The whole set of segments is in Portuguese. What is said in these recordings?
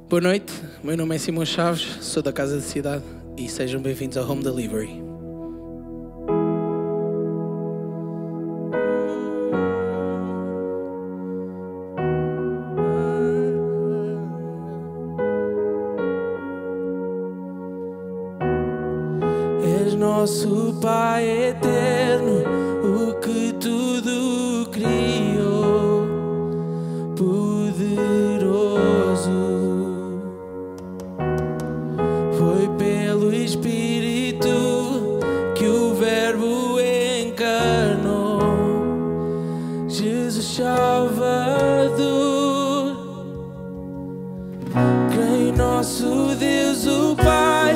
Boa noite, meu nome é Simão Chaves, sou da Casa de Cidade e sejam bem-vindos ao Home Delivery. És nosso Pai eterno, o que tudo criou, poderoso. Foi pelo Espírito que o Verbo encarnou, Jesus Salvador. Creio em nosso Deus o Pai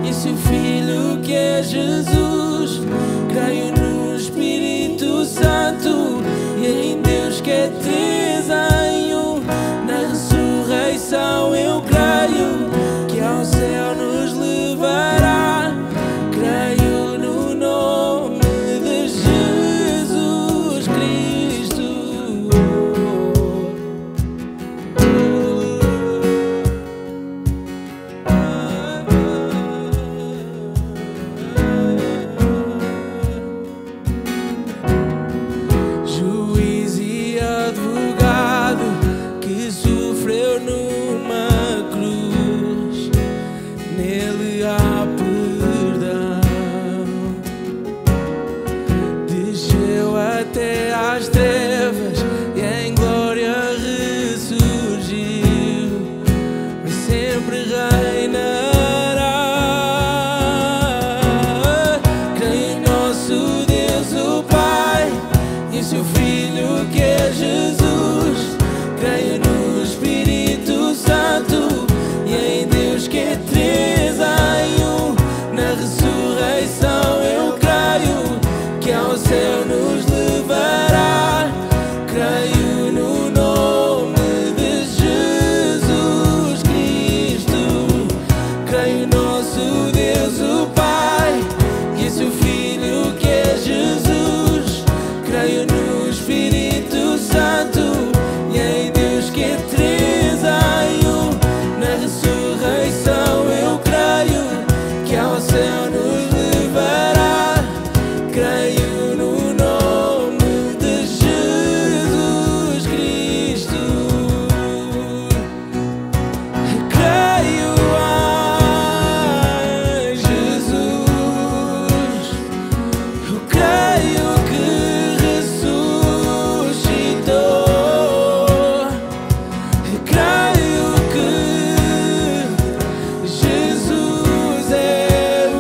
e seu Filho que é Jesus. Creio no Espírito Santo e em Deus que é três em um. Na ressurreição eu creio que ao céu nos levará. Creio no nome de Jesus Cristo. Juiz e advogado que sofreu numa cruz, nele há perdão. Desceu até às trevas e em glória ressurgiu, mas sempre reinará. Creio em nosso Deus o Pai e seu Filho que é Jesus. Creio no Espírito Santo e em Deus que é três em um. Na ressurreição eu creio que ao céu nos levará. Creio no nome de Jesus Cristo. Creio em nosso Deus o Pai e seu Filho que é Jesus. Creio no Espírito Santo e em Deus que é três em um. Na ressurreição eu creio que ao céu nos levará. Creio no nome de Jesus Cristo. Creio em Jesus. Eu creio que ressuscitou. Eu creio que Jesus é o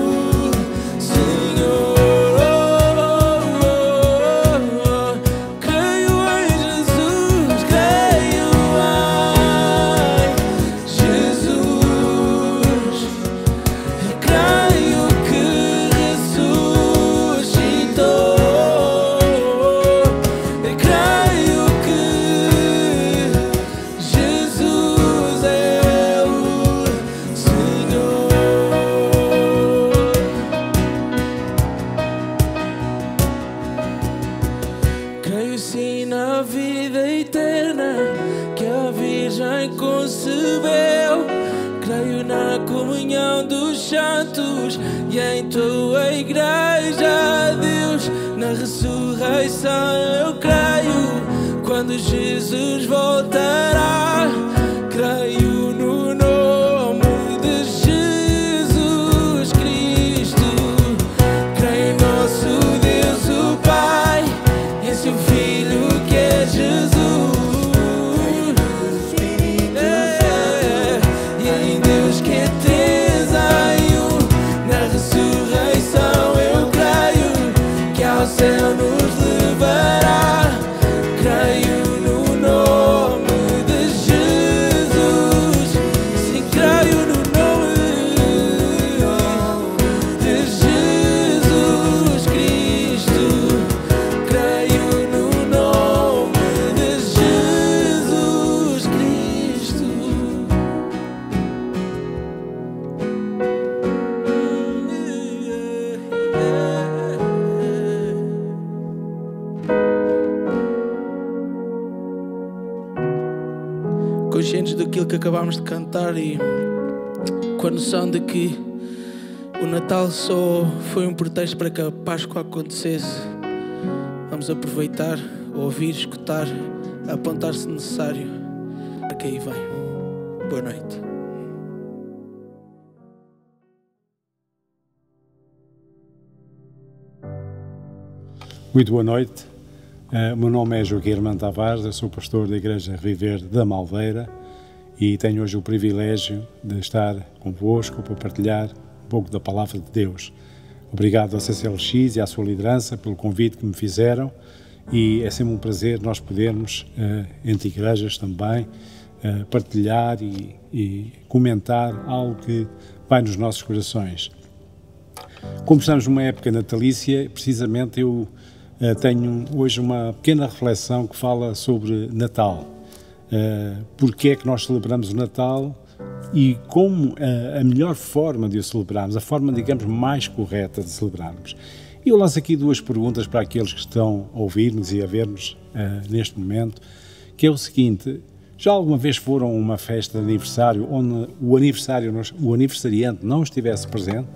Senhor. Creio em Jesus, creio em Jesus. Eu creio que ressuscitou. Eu creio que Jesus é o Senhor. Creio sim na vida eterna que a Virgem concebeu. Creio na comunhão dos santos e em tua igreja, Deus. Na ressurreição eu creio quando Jesus voltará. Creio no nome de Jesus Cristo. Creio em nosso Deus o Pai e em seu Filho que é Jesus. E em Deus que é três em um. Na ressurreição eu creio que ao céu nos levará. Creio no nome de Jesus. que acabámos de cantar e com a noção de que o Natal só foi um pretexto para que a Páscoa acontecesse. Vamos aproveitar, ouvir, escutar, apontar se necessário para que aí vem. Boa noite. Muito boa noite. O meu nome é Joaquim Armando Tavares, eu sou pastor da Igreja Reviver da Malveira e tenho hoje o privilégio de estar convosco para partilhar um pouco da Palavra de Deus. Obrigado à CCLX e à sua liderança pelo convite que me fizeram e é sempre um prazer nós podermos, entre igrejas também, partilhar e comentar algo que vai nos nossos corações. Como estamos numa época natalícia, precisamente eu tenho hoje uma pequena reflexão que fala sobre Natal. Porque é que nós celebramos o Natal e como a melhor forma de o celebrarmos, a forma, digamos, mais correta de celebrarmos. E eu lanço aqui duas perguntas para aqueles que estão a ouvir-nos e a ver-nos neste momento, que é o seguinte: já alguma vez foram a uma festa de aniversário onde o aniversariante não estivesse presente?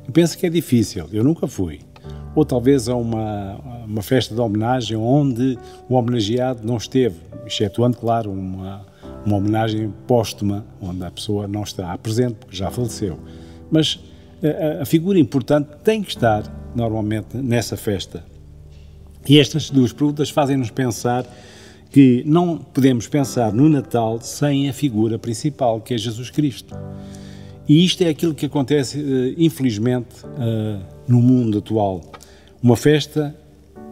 Eu penso que é difícil, eu nunca fui. Ou talvez a uma festa de homenagem onde o homenageado não esteve, excetuando, claro, uma homenagem póstuma, onde a pessoa não está presente porque já faleceu. Mas a figura importante tem que estar, normalmente, nessa festa. E estas duas perguntas fazem-nos pensar que não podemos pensar no Natal sem a figura principal, que é Jesus Cristo. E isto é aquilo que acontece, infelizmente, no mundo atual. Uma festa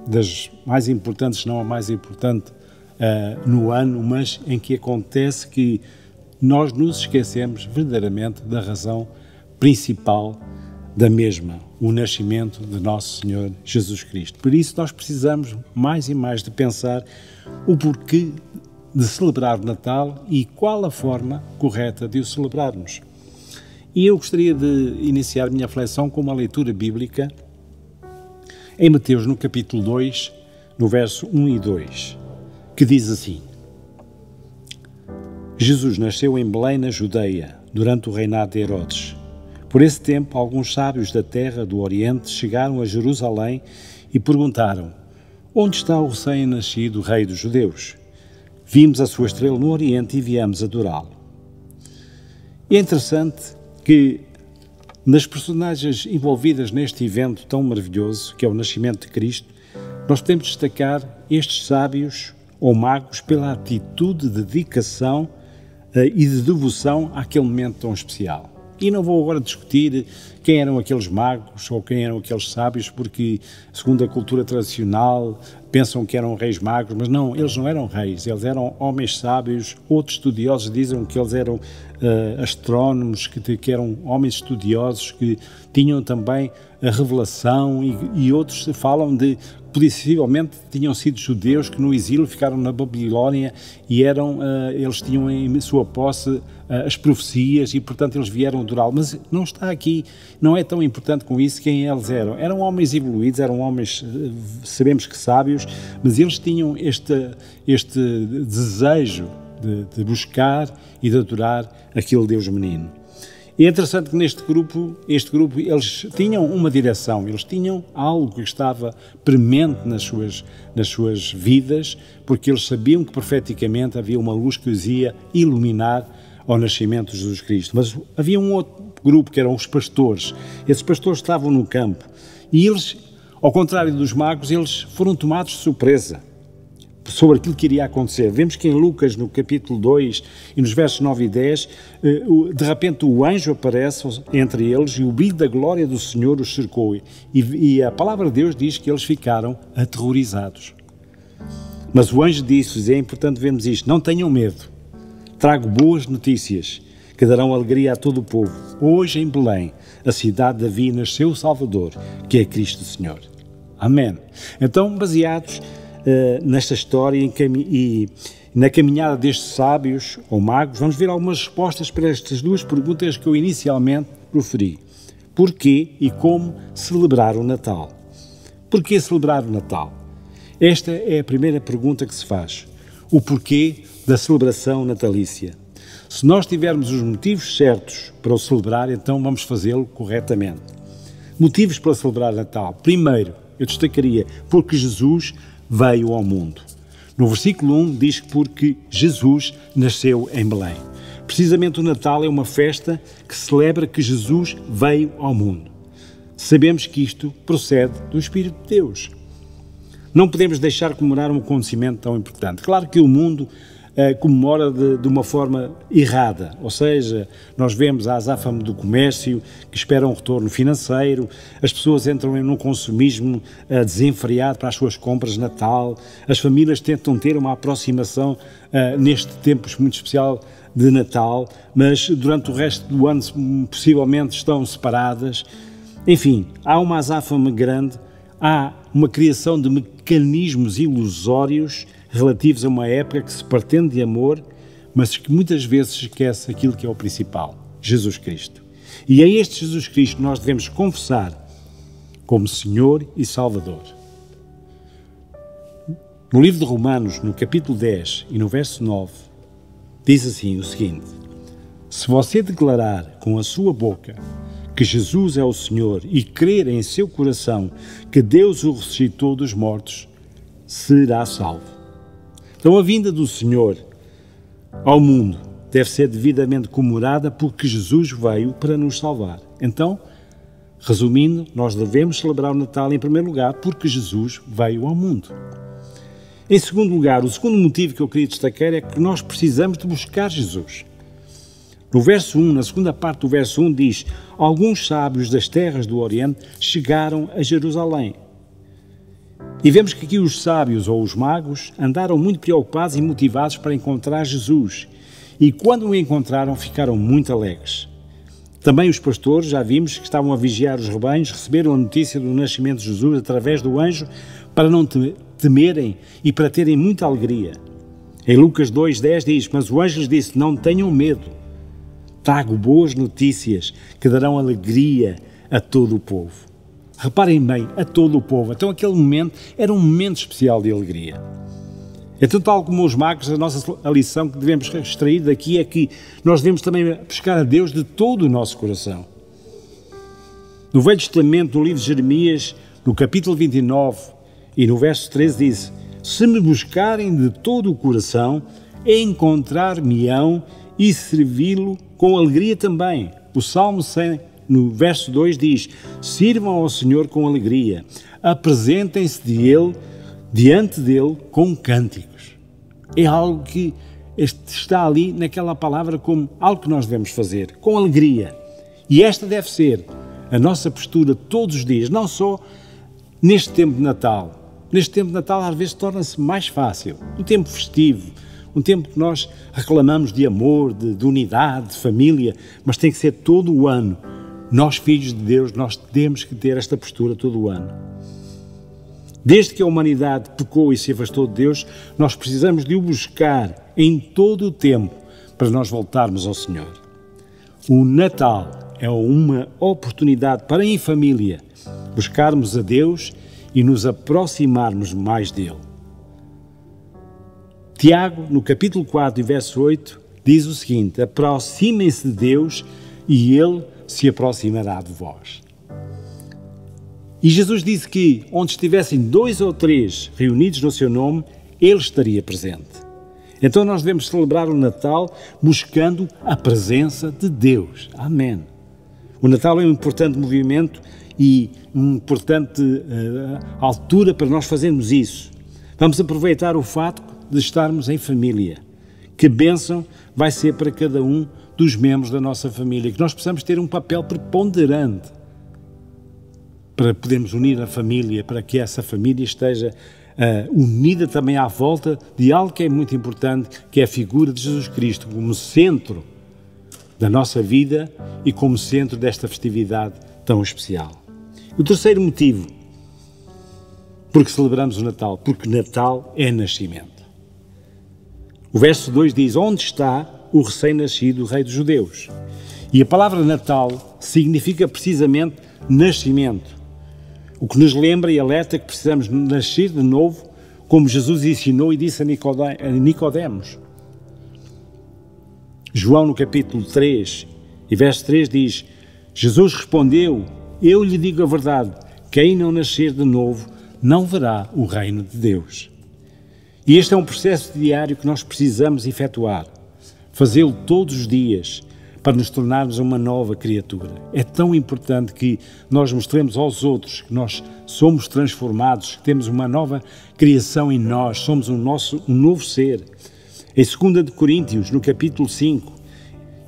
das mais importantes, se não a mais importante no ano, mas em que acontece que nós nos esquecemos verdadeiramente da razão principal da mesma, o nascimento de Nosso Senhor Jesus Cristo. Por isso nós precisamos mais e mais de pensar o porquê de celebrar o Natal e qual a forma correta de o celebrarmos. E eu gostaria de iniciar a minha reflexão com uma leitura bíblica em Mateus, no capítulo 2, no verso 1 e 2, que diz assim: Jesus nasceu em Belém, na Judeia, durante o reinado de Herodes. Por esse tempo, alguns sábios da terra do Oriente chegaram a Jerusalém e perguntaram: onde está o recém-nascido rei dos judeus? Vimos a sua estrela no Oriente e viemos adorá-lo. E é interessante que nas personagens envolvidas neste evento tão maravilhoso, que é o nascimento de Cristo, nós podemos destacar estes sábios ou magos pela atitude de dedicação e de devoção àquele momento tão especial. E não vou agora discutir quem eram aqueles magos ou quem eram aqueles sábios, porque, segundo a cultura tradicional, pensam que eram reis magos, mas não, eles não eram reis, eles eram homens sábios. Outros estudiosos dizem que eles eram astrónomos, que eram homens estudiosos, que tinham também a revelação, e outros falam de possivelmente tinham sido judeus que no exílio ficaram na Babilónia e eles tinham em sua posse as profecias e, portanto, eles vieram adorá-lo. Mas não está aqui, não é tão importante com isso quem eles eram. Eram homens evoluídos, eram homens, sabemos que sábios, mas eles tinham este desejo de buscar e de adorar aquele Deus menino. E é interessante que este grupo, eles tinham uma direção, eles tinham algo que estava premente nas suas vidas, porque eles sabiam que profeticamente havia uma luz que os ia iluminar ao nascimento de Jesus Cristo. Mas havia um outro grupo que eram os pastores. Esses pastores estavam no campo e eles, ao contrário dos magos, eles foram tomados de surpresa sobre aquilo que iria acontecer. Vemos que em Lucas, no capítulo 2 e nos versos 9 e 10, de repente o anjo aparece entre eles e o brilho da glória do Senhor os cercou. E a palavra de Deus diz que eles ficaram aterrorizados. Mas o anjo disse-lhes, é importante vermos isto: não tenham medo, trago boas notícias que darão alegria a todo o povo. Hoje em Belém, a cidade de Davi, nasceu o Salvador, que é Cristo Senhor. Amém. Então, baseados nesta história e na caminhada destes sábios ou magos, vamos ver algumas respostas para estas duas perguntas que eu inicialmente proferi. Porquê e como celebrar o Natal? Porquê celebrar o Natal? Esta é a primeira pergunta que se faz. O porquê da celebração natalícia. Se nós tivermos os motivos certos para o celebrar, então vamos fazê-lo corretamente. Motivos para celebrar Natal. Primeiro, eu destacaria, porque Jesus veio ao mundo. No versículo 1 diz que porque Jesus nasceu em Belém. Precisamente o Natal é uma festa que celebra que Jesus veio ao mundo. Sabemos que isto procede do Espírito de Deus. Não podemos deixar de comemorar um acontecimento tão importante. Claro que o mundo comemora de uma forma errada, ou seja, nós vemos a azáfama do comércio que espera um retorno financeiro, as pessoas entram num consumismo desenfreado para as suas compras de Natal, as famílias tentam ter uma aproximação neste tempo muito especial de Natal, mas durante o resto do ano possivelmente estão separadas. Enfim, há uma azáfama grande, há uma criação de mecanismos ilusórios relativos a uma época que se pretende de amor, mas que muitas vezes esquece aquilo que é o principal, Jesus Cristo. E é este Jesus Cristo que nós devemos confessar como Senhor e Salvador. No livro de Romanos, no capítulo 10 e no verso 9, diz assim o seguinte: se você declarar com a sua boca que Jesus é o Senhor e crer em seu coração que Deus o ressuscitou dos mortos, será salvo. Então a vinda do Senhor ao mundo deve ser devidamente comemorada porque Jesus veio para nos salvar. Então, resumindo, nós devemos celebrar o Natal em primeiro lugar porque Jesus veio ao mundo. Em segundo lugar, o segundo motivo que eu queria destacar é que nós precisamos de buscar Jesus. No verso 1, na segunda parte do verso 1 diz: alguns sábios das terras do Oriente chegaram a Jerusalém. E vemos que aqui os sábios ou os magos andaram muito preocupados e motivados para encontrar Jesus. E quando o encontraram, ficaram muito alegres. Também os pastores, já vimos, que estavam a vigiar os rebanhos, receberam a notícia do nascimento de Jesus através do anjo para não temerem e para terem muita alegria. Em Lucas 2:10 diz: mas o anjo lhes disse, não tenham medo, trago boas notícias que darão alegria a todo o povo. Reparem bem, a todo o povo. Então aquele momento era um momento especial de alegria. Então, tal como os magos, a lição que devemos extrair daqui é que nós devemos também buscar a Deus de todo o nosso coração. No Velho Testamento, no livro de Jeremias, no capítulo 29 e no verso 13 diz: se me buscarem de todo o coração, encontrar-me-ão e servi-lo com alegria também. O Salmo 100, no verso 2 diz: sirvam ao Senhor com alegria, apresentem-se diante dele com cânticos. É algo que está ali naquela palavra como algo que nós devemos fazer, com alegria. E esta deve ser a nossa postura todos os dias, não só neste tempo de Natal. Neste tempo de Natal às vezes torna-se mais fácil, um tempo festivo, um tempo que nós reclamamos de amor, de unidade, de família, mas tem que ser todo o ano. Nós, filhos de Deus, nós temos que ter esta postura todo o ano. Desde que a humanidade pecou e se afastou de Deus, nós precisamos de o buscar em todo o tempo para nós voltarmos ao Senhor. O Natal é uma oportunidade para, em família, buscarmos a Deus e nos aproximarmos mais dele. Tiago, no capítulo 4, verso 8, diz o seguinte: aproximem-se de Deus e ele se aproximará de vós. E Jesus disse que onde estivessem 2 ou 3 reunidos no seu nome, ele estaria presente. Então nós devemos celebrar o Natal buscando a presença de Deus. Amém. O Natal é um importante movimento e uma importante altura para nós fazermos isso. Vamos aproveitar o fato de estarmos em família. Que bênção vai ser para cada um dos membros da nossa família, que nós possamos ter um papel preponderante para podermos unir a família, para que essa família esteja unida também à volta de algo que é muito importante, que é a figura de Jesus Cristo como centro da nossa vida e como centro desta festividade tão especial. O terceiro motivo porque celebramos o Natal, porque Natal é nascimento. O verso 2 diz: onde está o recém-nascido Rei dos Judeus? E a palavra Natal significa precisamente nascimento, o que nos lembra e alerta que precisamos nascer de novo, como Jesus ensinou e disse a Nicodemos. João, no capítulo 3, e verso 3 diz: Jesus respondeu: eu lhe digo a verdade, quem não nascer de novo não verá o reino de Deus. E este é um processo diário que nós precisamos efetuar, fazê-lo todos os dias, para nos tornarmos uma nova criatura. É tão importante que nós mostremos aos outros que nós somos transformados, que temos uma nova criação em nós, somos um novo ser. Em 2 de Coríntios, no capítulo 5,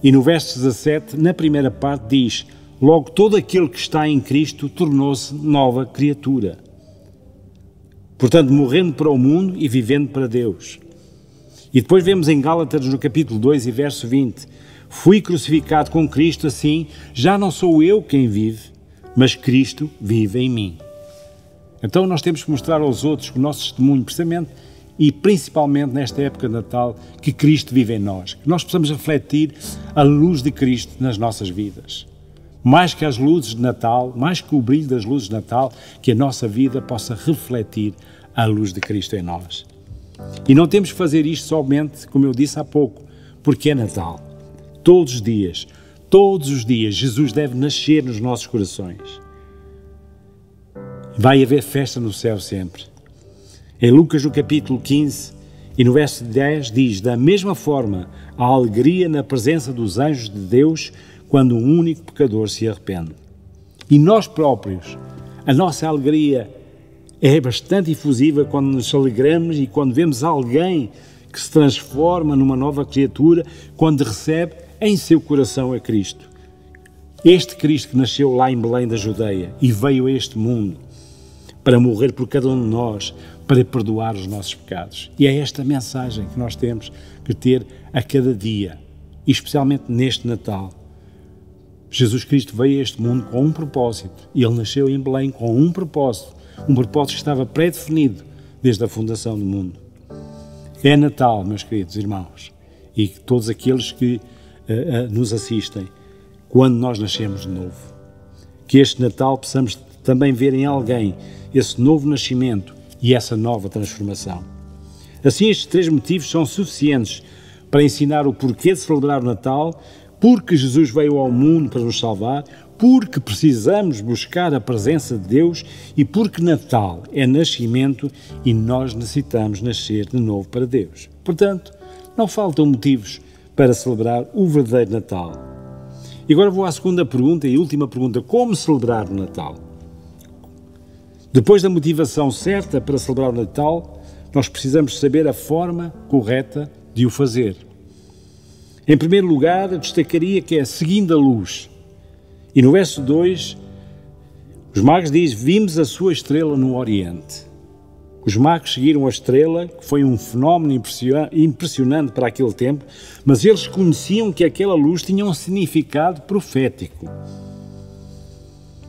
e no verso 17, na primeira parte diz: logo todo aquele que está em Cristo tornou-se nova criatura. Portanto, morrendo para o mundo e vivendo para Deus. E depois vemos em Gálatas, no capítulo 2 e verso 20, fui crucificado com Cristo, assim já não sou eu quem vive, mas Cristo vive em mim. Então nós temos que mostrar aos outros o nosso testemunho, precisamente e principalmente nesta época de Natal, que Cristo vive em nós, que nós possamos refletir a luz de Cristo nas nossas vidas. Mais que as luzes de Natal, mais que o brilho das luzes de Natal, que a nossa vida possa refletir a luz de Cristo em nós. E não temos que fazer isto somente, como eu disse há pouco, porque é Natal. Todos os dias, Jesus deve nascer nos nossos corações. Vai haver festa no céu sempre. Em Lucas, no capítulo 15 e no verso 10, diz: da mesma forma, há alegria na presença dos anjos de Deus quando um único pecador se arrepende. E nós próprios, a nossa alegria é bastante efusiva quando nos alegramos e quando vemos alguém que se transforma numa nova criatura, quando recebe em seu coração a Cristo. Este Cristo que nasceu lá em Belém da Judeia e veio a este mundo para morrer por cada um de nós, para perdoar os nossos pecados. E é esta mensagem que nós temos que ter a cada dia, e especialmente neste Natal. Jesus Cristo veio a este mundo com um propósito, e Ele nasceu em Belém com um propósito que estava pré-definido desde a fundação do mundo. É Natal, meus queridos irmãos, e todos aqueles que nos assistem, quando nós nascemos de novo. Que este Natal possamos também ver em alguém esse novo nascimento e essa nova transformação. Assim, estes 3 motivos são suficientes para ensinar o porquê de celebrar o Natal, porque Jesus veio ao mundo para nos salvar, porque precisamos buscar a presença de Deus e porque Natal é nascimento e nós necessitamos nascer de novo para Deus. Portanto, não faltam motivos para celebrar o verdadeiro Natal. E agora vou à segunda pergunta e última pergunta: como celebrar o Natal? Depois da motivação certa para celebrar o Natal, nós precisamos saber a forma correta de o fazer. Em primeiro lugar, eu destacaria que é seguindo a luz. E no verso 2, os magos dizem: vimos a sua estrela no Oriente. Os magos seguiram a estrela, que foi um fenómeno impressionante para aquele tempo, mas eles conheciam que aquela luz tinha um significado profético.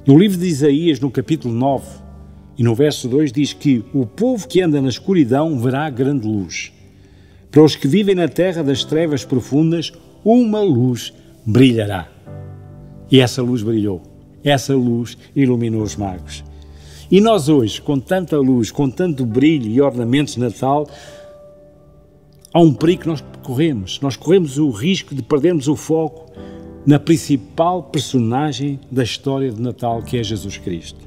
No livro de Isaías, no capítulo 9, e no verso 2, diz que o povo que anda na escuridão verá grande luz. Para os que vivem na terra das trevas profundas, uma luz brilhará. E essa luz brilhou. Essa luz iluminou os magos. E nós hoje, com tanta luz, com tanto brilho e ornamentos de Natal, há um perigo que nós corremos. Nós corremos o risco de perdermos o foco na principal personagem da história de Natal, que é Jesus Cristo.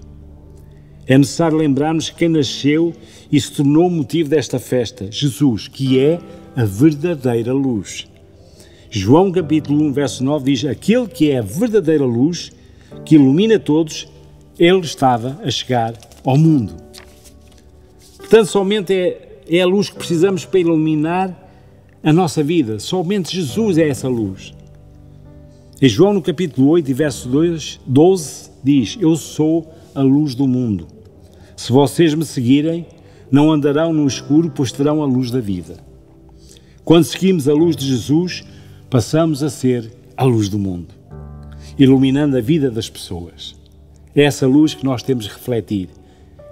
É necessário lembrarmos quem nasceu e se tornou motivo desta festa, Jesus, que é a verdadeira luz. João capítulo 1, verso 9 diz: aquele que é a verdadeira luz, que ilumina todos, ele estava a chegar ao mundo. Portanto, somente é a luz que precisamos para iluminar a nossa vida. Somente Jesus é essa luz. Em João no capítulo 8 e verso 12 diz: eu sou a luz do mundo. Se vocês me seguirem, não andarão no escuro, pois terão a luz da vida. Quando seguimos a luz de Jesus, passamos a ser a luz do mundo, iluminando a vida das pessoas. É essa luz que nós temos de refletir.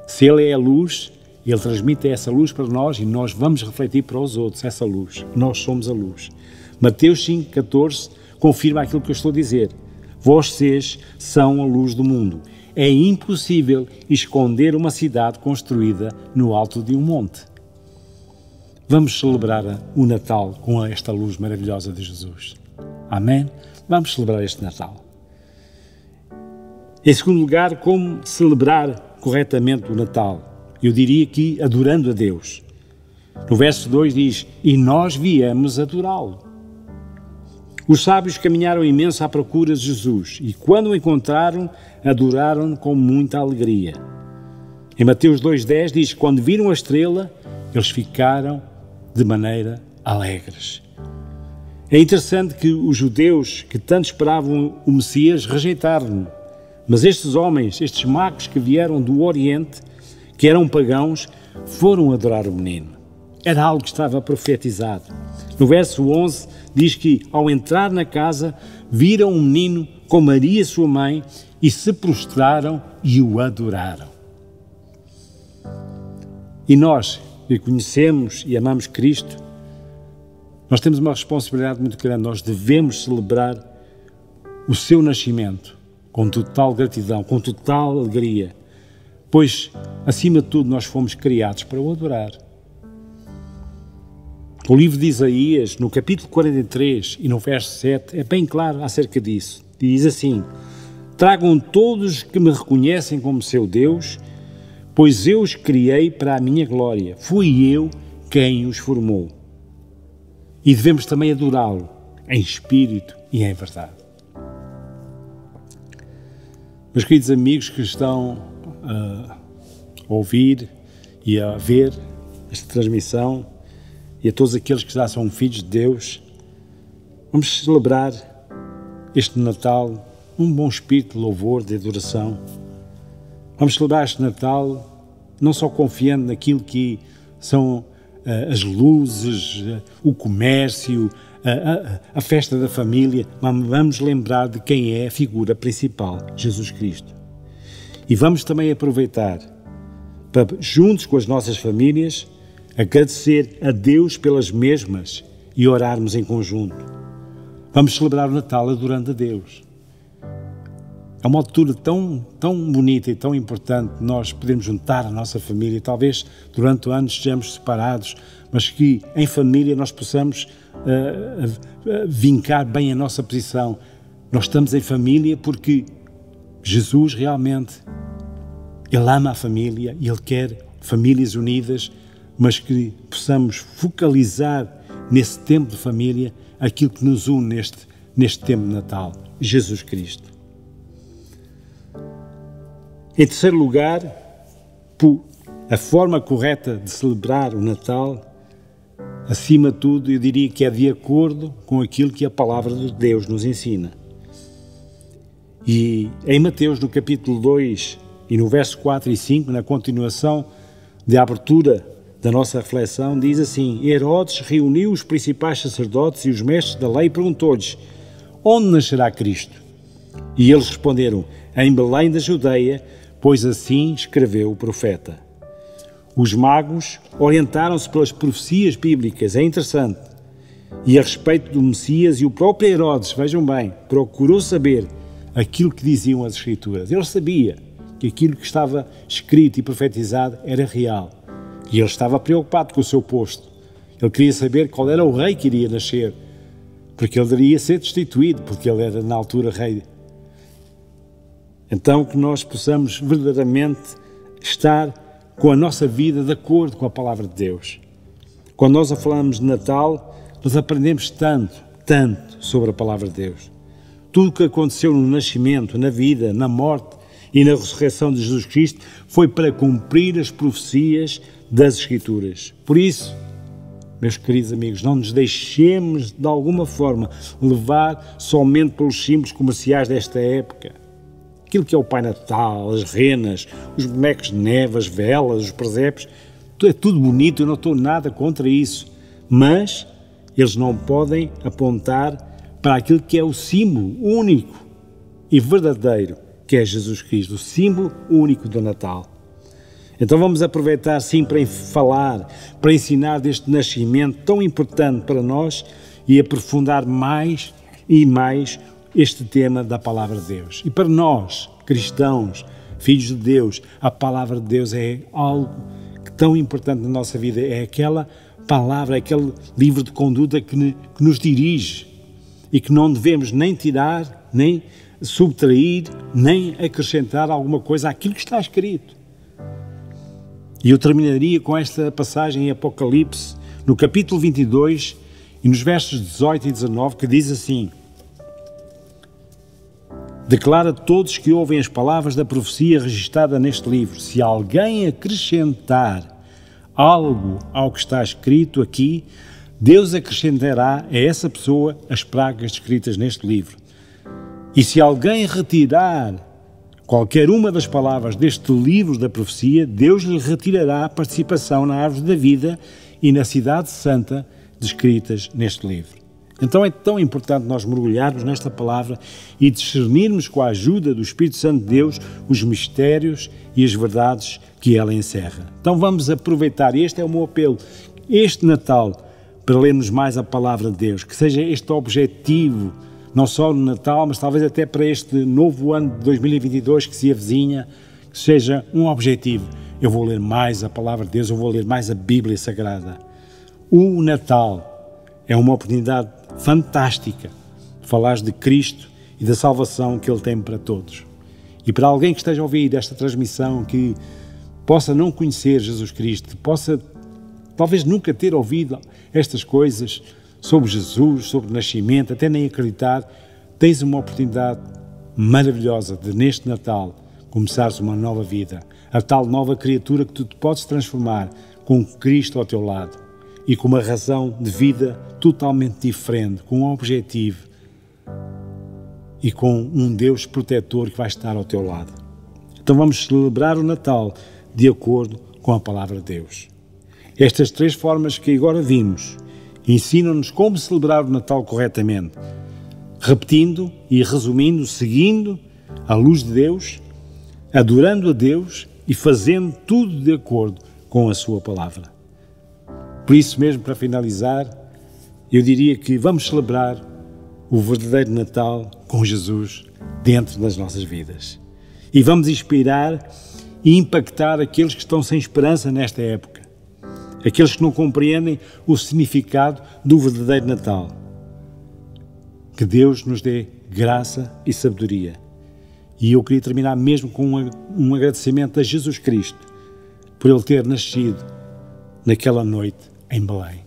Se Ele é a luz, Ele transmite essa luz para nós e nós vamos refletir para os outros essa luz. Nós somos a luz. Mateus 5,14 confirma aquilo que eu estou a dizer. Vocês são a luz do mundo. É impossível esconder uma cidade construída no alto de um monte. Vamos celebrar o Natal com esta luz maravilhosa de Jesus. Amém? Vamos celebrar este Natal. Em segundo lugar, como celebrar corretamente o Natal? Eu diria que adorando a Deus. No verso 2 diz, e nós viemos adorá-lo. Os sábios caminharam imenso à procura de Jesus e quando o encontraram, adoraram-no com muita alegria. Em Mateus 2,10 diz, quando viram a estrela, eles ficaram de maneira alegres. É interessante que os judeus que tanto esperavam o Messias rejeitaram-no. Mas estes homens, estes magos que vieram do Oriente, que eram pagãos, foram adorar o menino. Era algo que estava profetizado. No verso 11 diz que, ao entrar na casa, viram um menino com Maria, sua mãe, e se prostraram e o adoraram. E nós, que conhecemos e amamos Cristo, nós temos uma responsabilidade muito grande. Nós devemos celebrar o seu nascimento com total gratidão, com total alegria, pois, acima de tudo, nós fomos criados para o adorar. O livro de Isaías, no capítulo 43 e no verso 7, é bem claro acerca disso. Diz assim, tragam todos que me reconhecem como seu Deus, pois eu os criei para a minha glória. Fui eu quem os formou. E devemos também adorá-lo em espírito e em verdade. Meus queridos amigos que estão a ouvir e a ver esta transmissão e a todos aqueles que já são filhos de Deus, vamos celebrar este Natal num bom espírito de louvor, de adoração. Vamos celebrar este Natal não só confiando naquilo que são as luzes, o comércio, a festa da família, mas vamos lembrar de quem é a figura principal, Jesus Cristo. E vamos também aproveitar para, juntos com as nossas famílias, agradecer a Deus pelas mesmas e orarmos em conjunto. Vamos celebrar o Natal adorando a Deus. É uma altura tão bonita e tão importante nós podermos juntar a nossa família. Talvez durante o ano estejamos separados, mas que em família nós possamos vincar bem a nossa posição. Nós estamos em família porque Jesus realmente, Ele ama a família e Ele quer famílias unidas, mas que possamos focalizar nesse tempo de família aquilo que nos une neste tempo de Natal, Jesus Cristo. Em terceiro lugar, a forma correta de celebrar o Natal, acima de tudo, eu diria que é de acordo com aquilo que a Palavra de Deus nos ensina. E em Mateus, no capítulo 2 e no verso 4 e 5, na continuação da abertura da nossa reflexão, diz assim, Herodes reuniu os principais sacerdotes e os mestres da lei e perguntou-lhes, onde nascerá Cristo? E eles responderam, em Belém da Judeia, pois assim escreveu o profeta. Os magos orientaram-se pelas profecias bíblicas, é interessante, e a respeito do Messias, e o próprio Herodes, vejam bem, procurou saber aquilo que diziam as Escrituras. Ele sabia que aquilo que estava escrito e profetizado era real, e ele estava preocupado com o seu posto. Ele queria saber qual era o rei que iria nascer, porque ele iria ser destituído, porque ele era na altura rei. Então que nós possamos verdadeiramente estar com a nossa vida de acordo com a Palavra de Deus. Quando nós falamos de Natal, nós aprendemos tanto sobre a Palavra de Deus. Tudo o que aconteceu no nascimento, na vida, na morte e na ressurreição de Jesus Cristo foi para cumprir as profecias das Escrituras. Por isso, meus queridos amigos, não nos deixemos de alguma forma levar somente pelos símbolos comerciais desta época. Aquilo que é o Pai Natal, as renas, os bonecos de neve, as velas, os presépios, é tudo bonito, eu não estou nada contra isso, mas eles não podem apontar para aquilo que é o símbolo único e verdadeiro, que é Jesus Cristo, o símbolo único do Natal. Então vamos aproveitar sim para falar, para ensinar deste nascimento tão importante para nós e aprofundar mais e mais este tema da Palavra de Deus. E para nós, cristãos, filhos de Deus, a Palavra de Deus é algo tão importante na nossa vida, é aquela palavra, aquele livro de conduta que nos dirige e que não devemos nem tirar, nem subtrair, nem acrescentar alguma coisa àquilo que está escrito. E eu terminaria com esta passagem em Apocalipse, no capítulo 22 e nos versos 18 e 19, que diz assim: declara a todos que ouvem as palavras da profecia registada neste livro: se alguém acrescentar algo ao que está escrito aqui, Deus acrescentará a essa pessoa as pragas descritas neste livro. E se alguém retirar qualquer uma das palavras deste livro da profecia, Deus lhe retirará a participação na árvore da vida e na cidade santa descritas neste livro. Então é tão importante nós mergulharmos nesta palavra e discernirmos com a ajuda do Espírito Santo de Deus os mistérios e as verdades que ela encerra. Então vamos aproveitar, este é o meu apelo, este Natal, para lermos mais a palavra de Deus, que seja este objetivo, não só no Natal, mas talvez até para este novo ano de 2022 que se avizinha, que seja um objetivo. Eu vou ler mais a palavra de Deus, eu vou ler mais a Bíblia Sagrada. O Natal é uma oportunidade fantástica de falar de Cristo e da salvação que Ele tem para todos. E para alguém que esteja a ouvir esta transmissão, que possa não conhecer Jesus Cristo, possa talvez nunca ter ouvido estas coisas sobre Jesus, sobre o nascimento, até nem acreditar, tens uma oportunidade maravilhosa de, neste Natal, começares uma nova vida, a tal nova criatura que tu te podes transformar com Cristo ao teu lado e com uma razão de vida totalmente diferente, com um objetivo e com um Deus protetor que vai estar ao teu lado. Então vamos celebrar o Natal de acordo com a palavra de Deus. Estas três formas que agora vimos ensinam-nos como celebrar o Natal corretamente, repetindo e resumindo, seguindo a luz de Deus, adorando a Deus e fazendo tudo de acordo com a sua palavra. Por isso mesmo, para finalizar, eu diria que vamos celebrar o verdadeiro Natal com Jesus dentro das nossas vidas. E vamos inspirar e impactar aqueles que estão sem esperança nesta época, aqueles que não compreendem o significado do verdadeiro Natal. Que Deus nos dê graça e sabedoria. E eu queria terminar mesmo com um agradecimento a Jesus Cristo por Ele ter nascido naquela noite em Belém.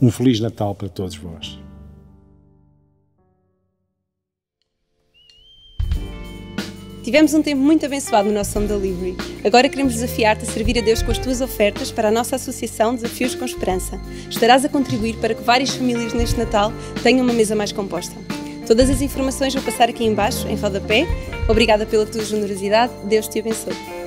Um Feliz Natal para todos vós. Tivemos um tempo muito abençoado no nosso Home Delivery. Agora queremos desafiar-te a servir a Deus com as tuas ofertas para a nossa associação Desafios com Esperança. Estarás a contribuir para que várias famílias neste Natal tenham uma mesa mais composta. Todas as informações vou passar aqui em baixo, em rodapé. Obrigada pela tua generosidade. Deus te abençoe.